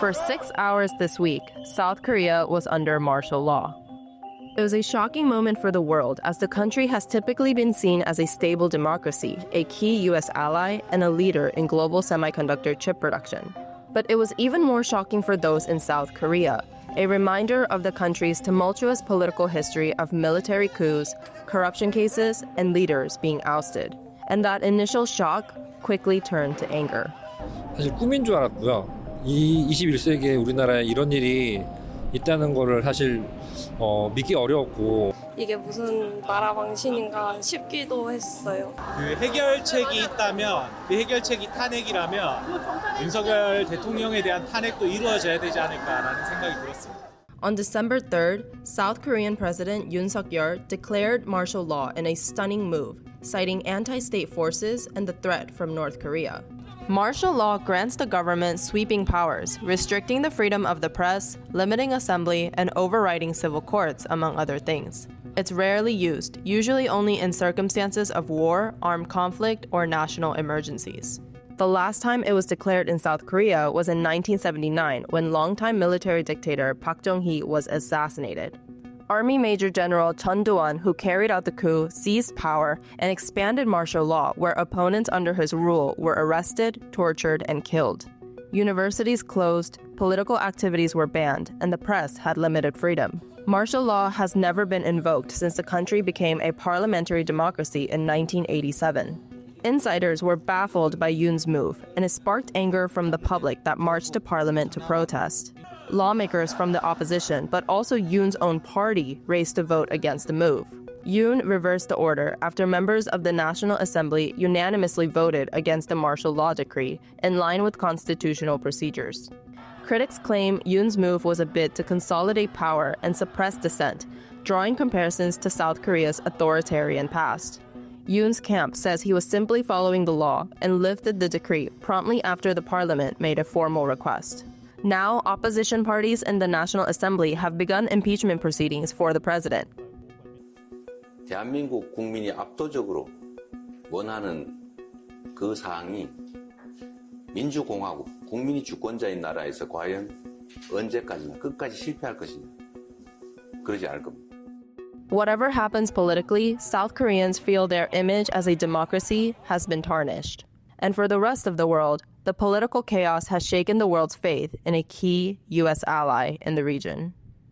For 6 hours this week, South Korea was under martial law. It was a shocking moment for the world, as the country has typically been seen as a stable democracy, a key U.S. ally, and a leader in global semiconductor chip production. But it was even more shocking for those in South Korea, a reminder of the country's tumultuous political history of military coups, corruption cases, and leaders being ousted. And that initial shock quickly turned to anger. 사실 꿈인 줄 알았고요. 이 21세기에 우리나라에 이런 일이 있다는 거를 사실 믿기 어려웠고 이게 무슨 나라 망신인가 싶기도 했어요. 그 해결책이 있다면 그 해결책이 탄핵이라면 윤석열 대통령에 대한 탄핵도 이루어져야 되지 않을까라는 생각이 들었습니다. On December 3rd, South Korean President Yoon Suk Yeol declared martial law in a stunning move, citing anti-state forces and the threat from North Korea. Martial law grants the government sweeping powers, restricting the freedom of the press, limiting assembly, and overriding civil courts, among other things. It's rarely used, usually only in circumstances of war, armed conflict, or national emergencies. The last time it was declared in South Korea was in 1979, when longtime military dictator Park Chung-hee was assassinated. Army Major General Chun Do-won, who carried out the coup, seized power and expanded martial law, where opponents under his rule were arrested, tortured, and killed. Universities closed, political activities were banned, and the press had limited freedom. Martial law has never been invoked since the country became a parliamentary democracy in 1987. Insiders were baffled by Yoon's move, and it sparked anger from the public that marched to parliament to protest. Lawmakers from the opposition, but also Yoon's own party, raced to vote against the move. Yoon reversed the order after members of the National Assembly unanimously voted against the martial law decree, in line with constitutional procedures. Critics claim Yoon's move was a bid to consolidate power and suppress dissent, drawing comparisons to South Korea's authoritarian past. Yoon's camp says he was simply following the law and lifted the decree promptly after the parliament made a formal request. Now, opposition parties in the National Assembly have begun impeachment proceedings for the president. 대한민국 국민이 압도적으로 원하는 그 사항이 민주공화국, 국민이 주권자인 나라에서 과연 언제까지나 끝까지 실패할 것이냐. 그러지 않을 겁니다. Whatever happens politically, South Koreans feel their image as a democracy has been tarnished. And for the rest of the world, the political chaos has shaken the world's faith in a key U.S. ally in the region.